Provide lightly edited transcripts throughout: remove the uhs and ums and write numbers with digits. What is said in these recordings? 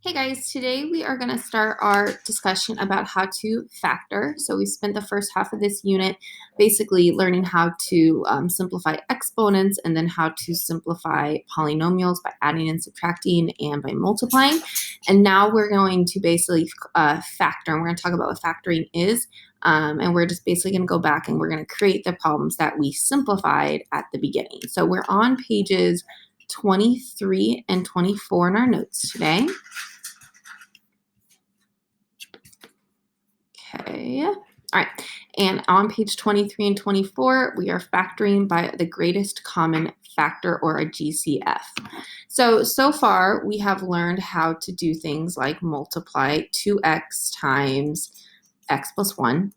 Hey guys, today we are going to start our discussion about how to factor. So we spent the first half of this unit basically learning how to simplify exponents and then how to simplify polynomials by adding and subtracting and by multiplying. And now we're going to basically factor, and we're going to talk about what factoring is. And we're just basically going to go back and we're going to create the problems that we simplified at the beginning. So we're on pages 23 and 24 in our notes today. Okay, all right, and on page 23 and 24, we are factoring by the greatest common factor, or a GCF. So far, we have learned how to do things like multiply 2x times x plus 1,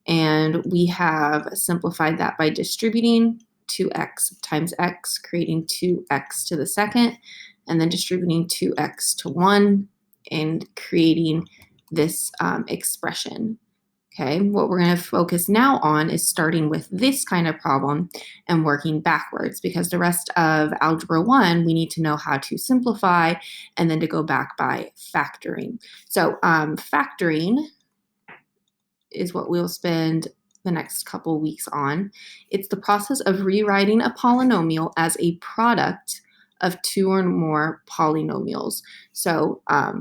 and we have simplified that by distributing 2x times x, creating 2x to the second, and then distributing 2x to 1, and creating this expression. Okay, what we're going to focus now on is starting with this kind of problem and working backwards, because the rest of Algebra 1, we need to know how to simplify and then to go back by factoring. So factoring is what we'll spend the next couple weeks on. It's the process of rewriting a polynomial as a product of two or more polynomials. So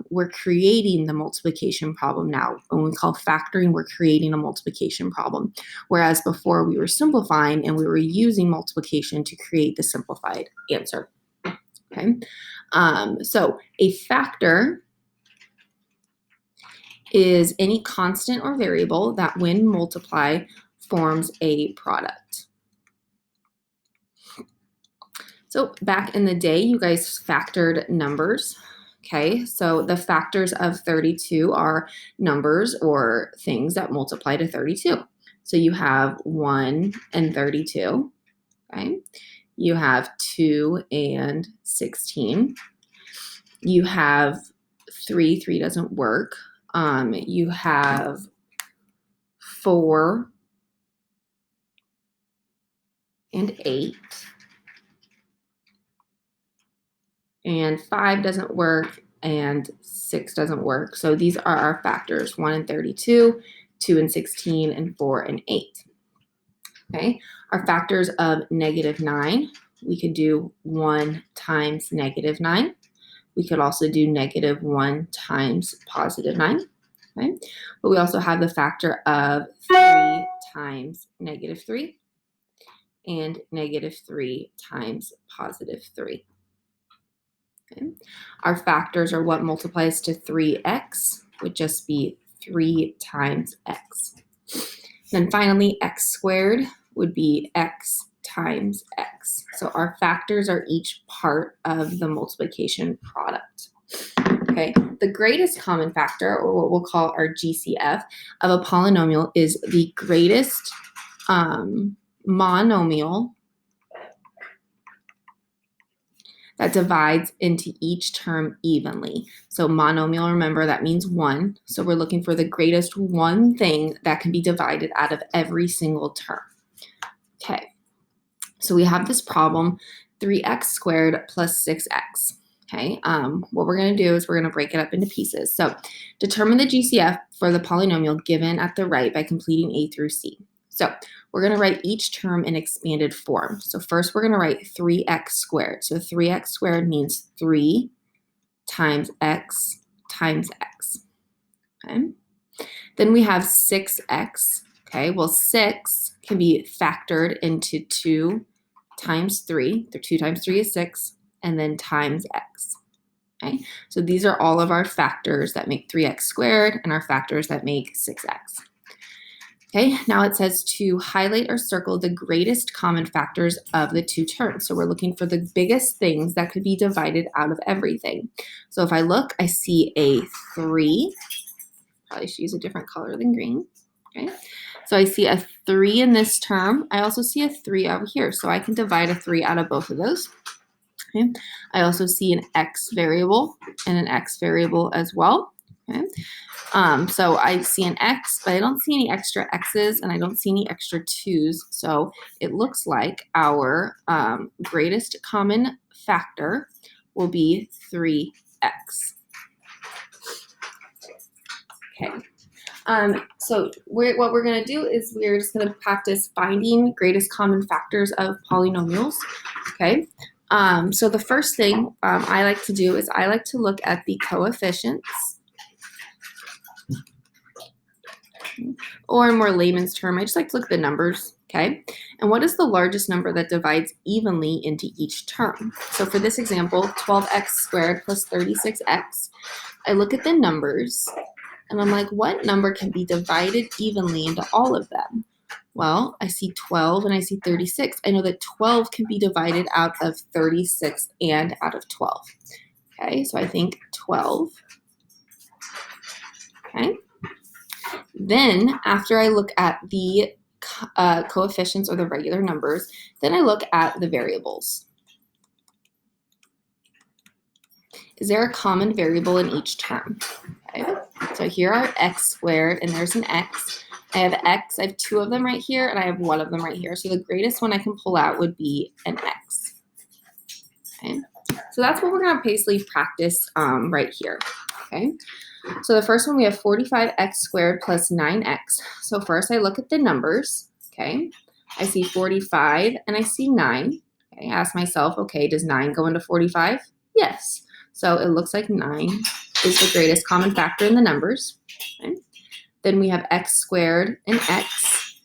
we're creating the multiplication problem now. When we call factoring, we're creating a multiplication problem. Whereas before we were simplifying and we were using multiplication to create the simplified answer. Okay, so a factor is any constant or variable that when multiplied forms a product. So back in the day, you guys factored numbers. Okay, so the factors of 32 are numbers or things that multiply to 32. So you have 1 and 32, okay? You have 2 and 16. You have 3 doesn't work. You have 4 and 8. And 5 doesn't work, and 6 doesn't work. So these are our factors: 1 and 32, 2 and 16, and 4 and 8. Okay, our factors of -9, we could do 1 times -9. We could also do -1 times +9. Okay, but we also have the factor of 3 times -3 and -3 times +3. Okay. Our factors are what multiplies to 3x, would just be 3 times x. Then finally, x squared would be x times x. So our factors are each part of the multiplication product. Okay, the greatest common factor, or what we'll call our GCF, of a polynomial is the greatest monomial that divides into each term evenly. So monomial, remember, that means 1. So we're looking for the greatest one thing that can be divided out of every single term. Okay, so we have this problem, 3x squared plus 6x. Okay, what we're going to do is we're going to break it up into pieces. So determine the GCF for the polynomial given at the right by completing A through C. So we're going to write each term in expanded form. So first we're going to write 3x squared. So 3x squared means 3 times x times x. Okay. Then we have 6x. Okay, well 6 can be factored into 2 times 3. 2 times 3 is 6, and then times x. Okay, so these are all of our factors that make 3x squared and our factors that make 6x. Okay, now it says to highlight or circle the greatest common factors of the two terms. So we're looking for the biggest things that could be divided out of everything. So if I look, I see a 3. Probably should use a different color than green. Okay, so I see a 3 in this term. I also see a 3 over here. So I can divide a 3 out of both of those. Okay, I also see an x variable and an x variable as well. Okay. So I see an x, but I don't see any extra x's and I don't see any extra 2's. So it looks like our greatest common factor will be 3x. Okay. So what we're going to do is we're just going to practice finding greatest common factors of polynomials. Okay. So the first thing I like to do is I like to look at the coefficients, or in more layman's term, I just like to look at the numbers. Okay. And what is the largest number that divides evenly into each term? So for this example, 12x squared plus 36x, I look at the numbers and I'm like, what number can be divided evenly into all of them? Well, I see 12 and I see 36. I know that 12 can be divided out of 36 and out of 12. Okay, so I think 12. Okay. Then after I look at the coefficients or the regular numbers, then I look at the variables. Is there a common variable in each term? Okay. So here are x squared and there's an x. I have x, I have two of them right here, and I have one of them right here. So the greatest one I can pull out would be an x. Okay. So that's what we're going to basically practice right here. Okay. So the first one, we have 45x squared plus 9x. So first I look at the numbers. Okay. I see 45 and I see 9. Okay. I ask myself, okay, does 9 go into 45? Yes. So it looks like 9 is the greatest common factor in the numbers. Okay. Then we have x squared and x.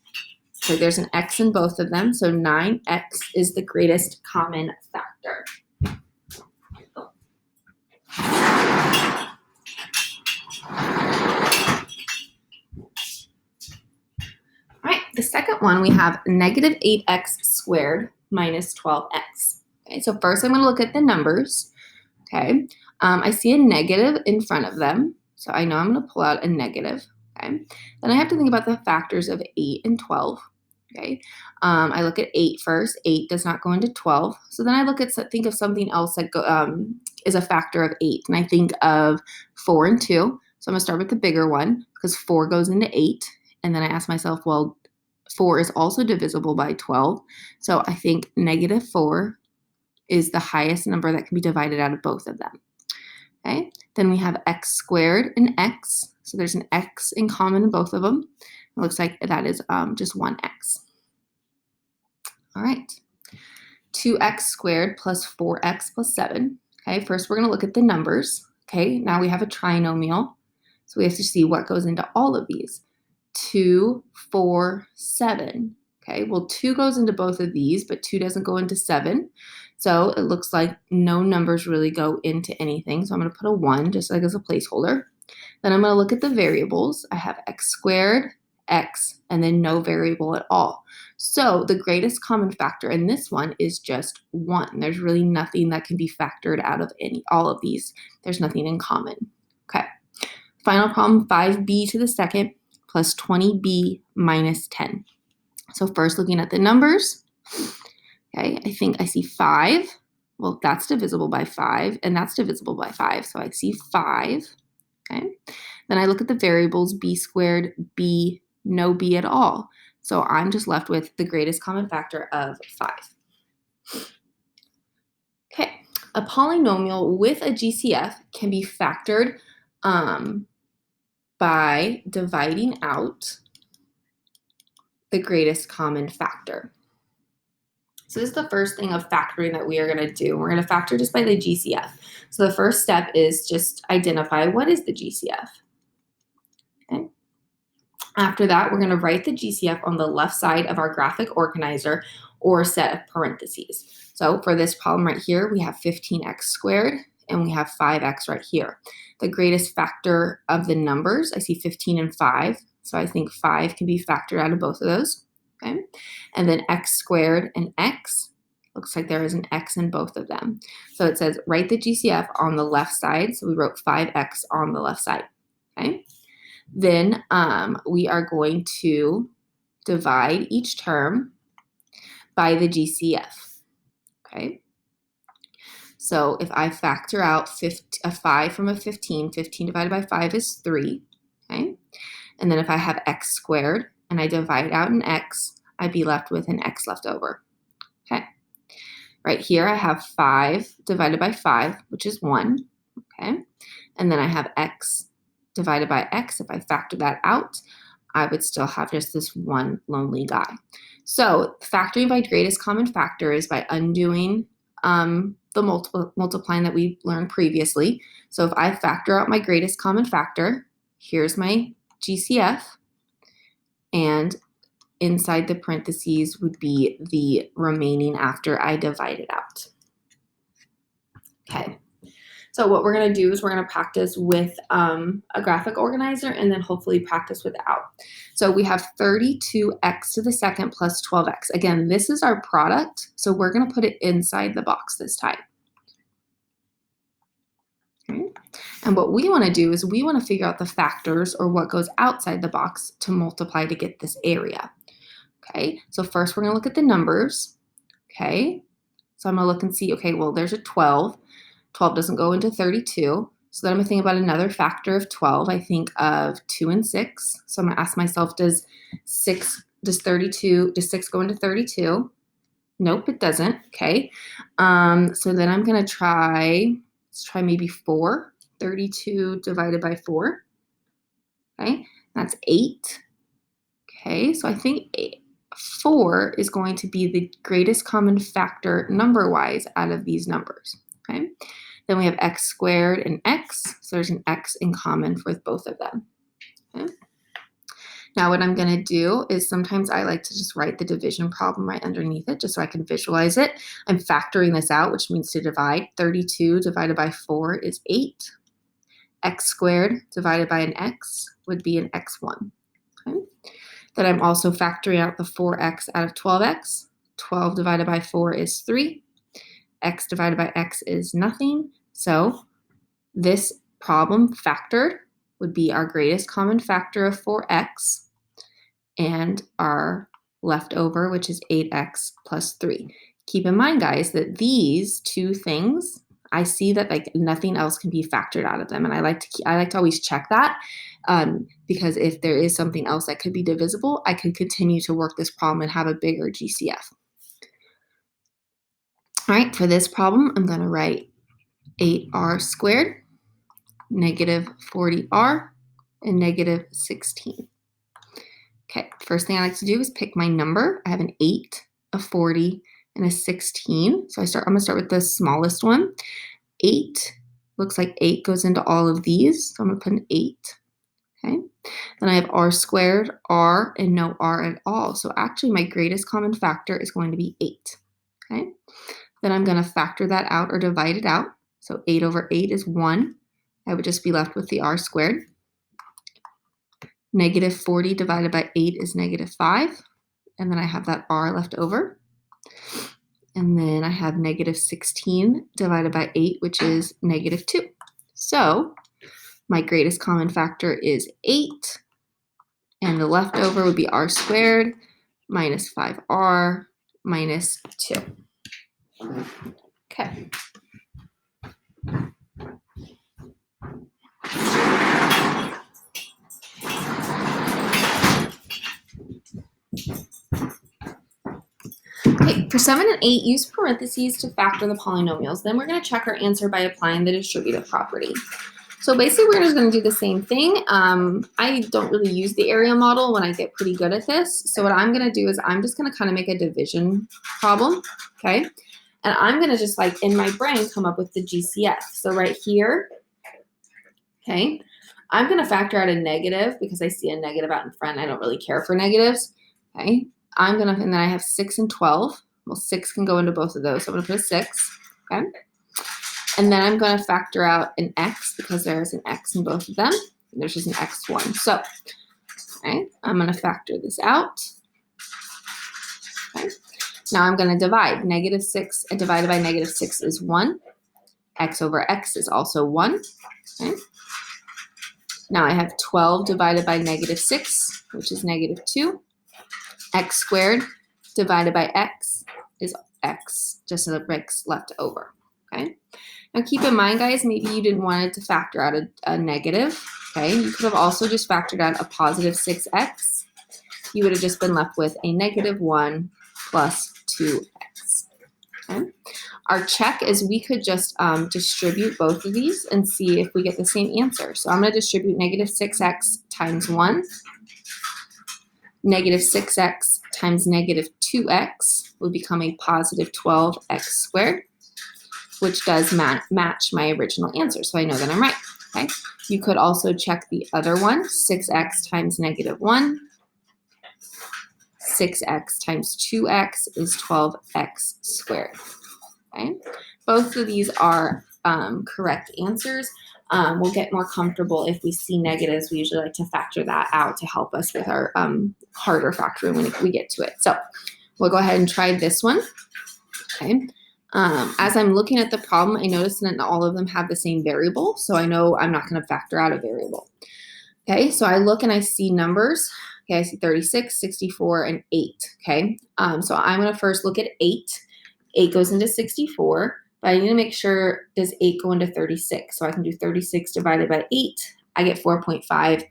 So there's an x in both of them. So 9x is the greatest common factor. All right, the second one, we have negative 8x squared minus 12x. Okay, so first I'm going to look at the numbers. Okay, I see a negative in front of them, so I know I'm going to pull out a negative. Okay, then I have to think about the factors of 8 and 12. Okay, I look at 8 first. 8 does not go into 12, so then I think of something else that is a factor of 8, and I think of 4 and 2. So I'm going to start with the bigger one because 4 goes into 8, and then I ask myself, well, 4 is also divisible by 12, so I think negative 4 is the highest number that can be divided out of both of them. Okay, then we have x squared and x. So there's an x in common in both of them. It looks like that is just one x. All right, 2x squared plus 4x plus 7. Okay, first we're going to look at the numbers. Okay, now we have a trinomial. So we have to see what goes into all of these. 2, 4, 7. Okay, well, 2 goes into both of these, but 2 doesn't go into 7. So it looks like no numbers really go into anything. So I'm going to put a 1 just like as a placeholder. Then I'm going to look at the variables. I have x squared, x, and then no variable at all. So the greatest common factor in this one is just 1. There's really nothing that can be factored out of all of these. There's nothing in common. Okay. Final problem, 5b to the second plus 20b minus 10. So first looking at the numbers, okay, I think I see 5. Well, that's divisible by 5, and that's divisible by 5. So I see 5, okay? Then I look at the variables, b squared, b, no b at all. So I'm just left with the greatest common factor of 5. Okay, a polynomial with a GCF can be factored by dividing out the greatest common factor. So this is the first thing of factoring that we are going to do. We're going to factor just by the GCF. So the first step is just identify what is the GCF. Okay. After that, we're going to write the GCF on the left side of our graphic organizer or set of parentheses. So for this problem right here, we have 15x squared and we have 5x right here. The greatest factor of the numbers, I see 15 and 5. So I think 5 can be factored out of both of those. Okay. And then x squared and x, looks like there is an x in both of them. So it says write the GCF on the left side. So we wrote 5x on the left side. Okay. Then we are going to divide each term by the GCF. Okay. So if I factor out a 5 from a 15, 15 divided by 5 is 3. Okay. And then if I have x squared and I divide out an x, I'd be left with an x left over. Okay. Right here I have 5 divided by 5, which is 1. Okay. And then I have x divided by x, if I factor that out, I would still have just this one lonely guy. So factoring by greatest common factor is by undoing the multiplying that we learned previously. So if I factor out my greatest common factor, here's my GCF, and inside the parentheses would be the remaining after I divide it out. Okay. So what we're going to do is we're going to practice with a graphic organizer and then hopefully practice without. So we have 32x to the second plus 12x. Again, this is our product, so we're going to put it inside the box this time. Okay. And what we want to do is we want to figure out the factors or what goes outside the box to multiply to get this area. Okay, so first we're going to look at the numbers. Okay, so I'm going to look and see, okay, well, there's a 12. 12 doesn't go into 32. So then I'm going to think about another factor of 12. I think of 2 and 6. So I'm going to ask myself, does 6 go into 32? Nope, it doesn't. Okay. So then I'm going to let's try maybe 4. 32 divided by 4. Okay, that's 8. Okay, so I think 4 is going to be the greatest common factor number-wise out of these numbers. Okay, then we have x squared and x, so there's an x in common with both of them. Okay. Now what I'm going to do is sometimes I like to just write the division problem right underneath it just so I can visualize it. I'm factoring this out, which means to divide. 32 divided by 4 is 8. X squared divided by an x would be an x1. Okay. Then I'm also factoring out the 4x out of 12x. 12 divided by 4 is 3. X divided by x is nothing. So this problem factored would be our greatest common factor of 4x and our leftover, which is 8x plus 3. Keep in mind, guys, that these two things, I see that like nothing else can be factored out of them, and I like to always check that because if there is something else that could be divisible, I could continue to work this problem and have a bigger GCF. All right, for this problem, I'm going to write 8r squared, negative 40r, and negative 16. Okay, first thing I like to do is pick my number. I have an 8, a 40, and a 16. So I'm going to start with the smallest one. 8, looks like 8 goes into all of these. So I'm going to put an 8. Okay, then I have r squared, r, and no r at all. So actually my greatest common factor is going to be 8. Okay, then I'm going to factor that out or divide it out. So 8 over 8 is 1. I would just be left with the r squared. Negative 40 divided by 8 is negative 5. And then I have that r left over. And then I have negative 16 divided by 8, which is negative 2. So my greatest common factor is 8. And the leftover would be r squared minus 5r minus 2. Okay. Okay, for 7 and 8, use parentheses to factor the polynomials. Then we're going to check our answer by applying the distributive property. So basically, we're just going to do the same thing. I don't really use the area model when I get pretty good at this. So what I'm going to do is I'm just going to kind of make a division problem, okay? And I'm going to just like in my brain come up with the GCF. So right here, okay, I'm going to factor out a negative because I see a negative out in front. I don't really care for negatives, okay? And then I have 6 and 12. Well, 6 can go into both of those. So I'm going to put a 6, okay? And then I'm going to factor out an x because there is an x in both of them. And there's just an x1. So, okay, I'm going to factor this out. Okay. Now I'm going to divide. Negative 6 divided by negative 6 is 1. X over x is also 1. Okay. Now I have 12 divided by negative 6, which is negative 2. X squared divided by x is x, just so the x left over. Okay. Now keep in mind, guys, maybe you didn't want it to factor out a negative. Okay. You could have also just factored out a positive 6x. You would have just been left with a negative 1 plus 2x. Okay. Our check is we could just distribute both of these and see if we get the same answer. So I'm going to distribute negative 6x times 1. Negative 6x times negative 2x would become a positive 12x squared, which does match my original answer. So I know that I'm right. Okay. You could also check the other one, 6x times negative 1. 6x times 2x is 12x squared. Okay. Both of these are correct answers. We'll get more comfortable if we see negatives. We usually like to factor that out to help us with our harder factoring when we get to it. So we'll go ahead and try this one. Okay. As I'm looking at the problem, I notice that all of them have the same variable. So I know I'm not going to factor out a variable. Okay. So I look and I see numbers. Okay. I see 36, 64, and 8. Okay. So I'm going to first look at 8. 8 goes into 64. But I need to make sure, does 8 go into 36? So I can do 36 divided by 8. I get 4.5.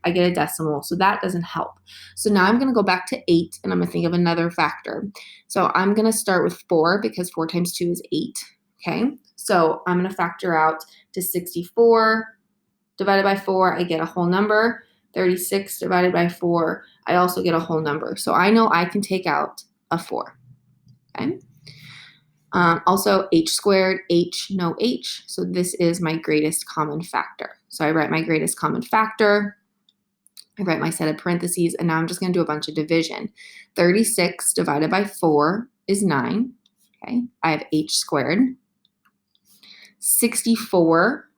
I get a decimal. So that doesn't help. So now I'm going to go back to 8, and I'm going to think of another factor. So I'm going to start with 4 because 4 times 2 is 8. Okay. So I'm going to factor out to 64 divided by 4. I get a whole number. 36 divided by 4. I also get a whole number. So I know I can take out a 4. Okay. Also, h squared, h, no h. So this is my greatest common factor. So I write my greatest common factor. I write my set of parentheses, and now I'm just going to do a bunch of division. 36 divided by 4 is 9. Okay, I have h squared. 64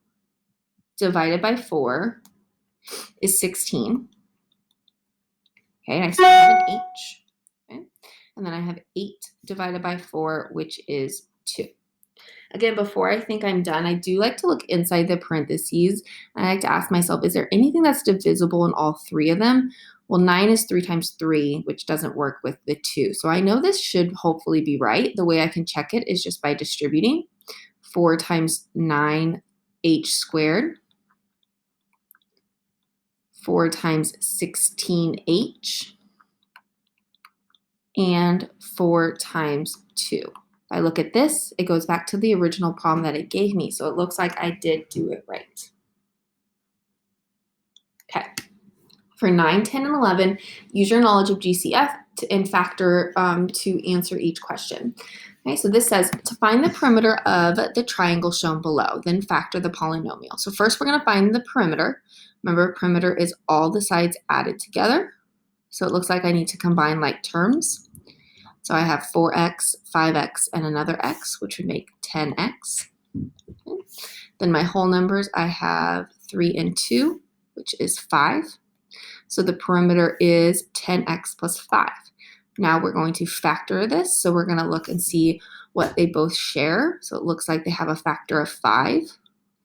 divided by 4 is 16. Okay, I still have an h. Okay, and then I have 8 divided by 4, which is 2. Again, before I think I'm done, I do like to look inside the parentheses. And I like to ask myself, is there anything that's divisible in all 3 of them? Well, 9 is 3 times 3, which doesn't work with the 2. So I know this should hopefully be right. The way I can check it is just by distributing. 4 times 9, h squared. 4 times 16h. And 4 times 2. If I look at this, it goes back to the original problem that it gave me. So it looks like I did do it right. Okay. For 9, 10, and 11, use your knowledge of GCF and factor to answer each question. Okay, so this says to find the perimeter of the triangle shown below, then factor the polynomial. So first we're going to find the perimeter. Remember, perimeter is all the sides added together. So it looks like I need to combine like terms. So I have 4x, 5x, and another x, which would make 10x. Okay. Then my whole numbers, I have 3 and 2, which is 5. So the perimeter is 10x plus 5. Now we're going to factor this. So we're going to look and see what they both share. So it looks like they have a factor of 5.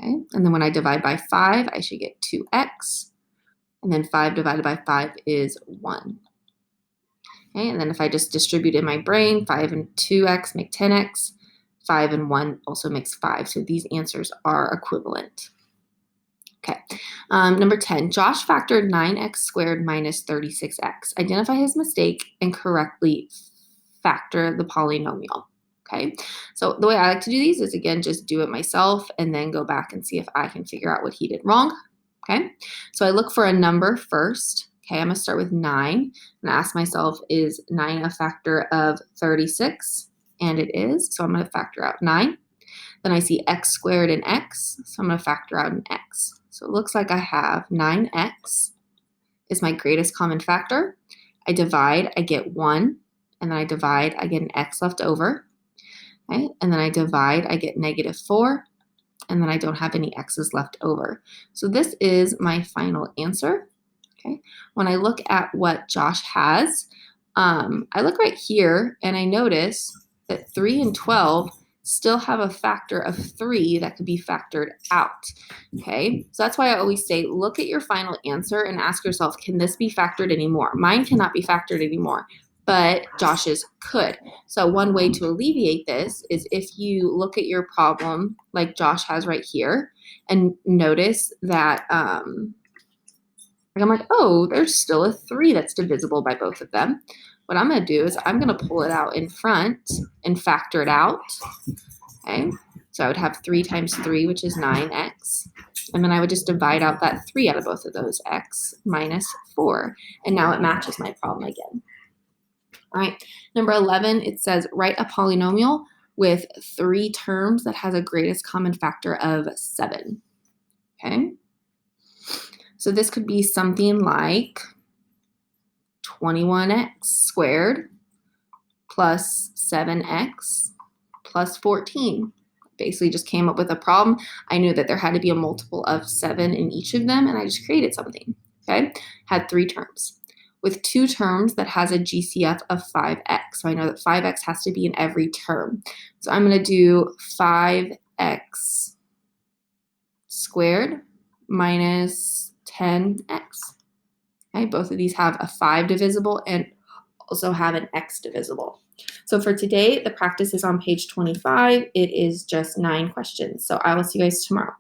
Okay. And then when I divide by 5, I should get 2x. And then 5 divided by 5 is 1. Okay, and then if I just distribute in my brain, 5 and 2x make 10x. 5 and 1 also makes 5. So these answers are equivalent. Okay, number 10, Josh factored 9x squared minus 36x. Identify his mistake and correctly factor the polynomial. Okay, so the way I like to do these is, again, just do it myself and then go back and see if I can figure out what he did wrong. Okay, so I look for a number first. Okay, I'm going to start with 9 and ask myself, is 9 a factor of 36? And it is, so I'm going to factor out 9. Then I see x squared and x, so I'm going to factor out an x. So it looks like I have 9x is my greatest common factor. I divide, I get 1, and then I divide, I get an x left over. Okay, and then I divide, I get negative 4, and then I don't have any x's left over. So this is my final answer. Okay. When I look at what Josh has, I look right here and I notice that 3 and 12 still have a factor of 3 that could be factored out. Okay, so that's why I always say look at your final answer and ask yourself, can this be factored anymore? Mine cannot be factored anymore, but Josh's could. So one way to alleviate this is if you look at your problem like Josh has right here and notice that I'm like, oh, there's still a 3 that's divisible by both of them. what I'm going to do is I'm going to pull it out in front and factor it out. Okay, so I would have 3 times 3, which is 9x. And then I would just divide out that 3 out of both of those, x minus 4. And now it matches my problem again. All right, number 11, it says write a polynomial with 3 terms that has a greatest common factor of 7. Okay, so this could be something like 21x squared plus 7x plus 14. Basically just came up with a problem. I knew that there had to be a multiple of 7 in each of them, and I just created something. Okay, had 3 terms. With 2 terms that has a GCF of 5x. So I know that 5x has to be in every term. So I'm going to do 5x squared minus 10x. Okay, both of these have a 5 divisible and also have an x divisible. So for today, the practice is on page 25. It is just 9 questions. So I will see you guys tomorrow.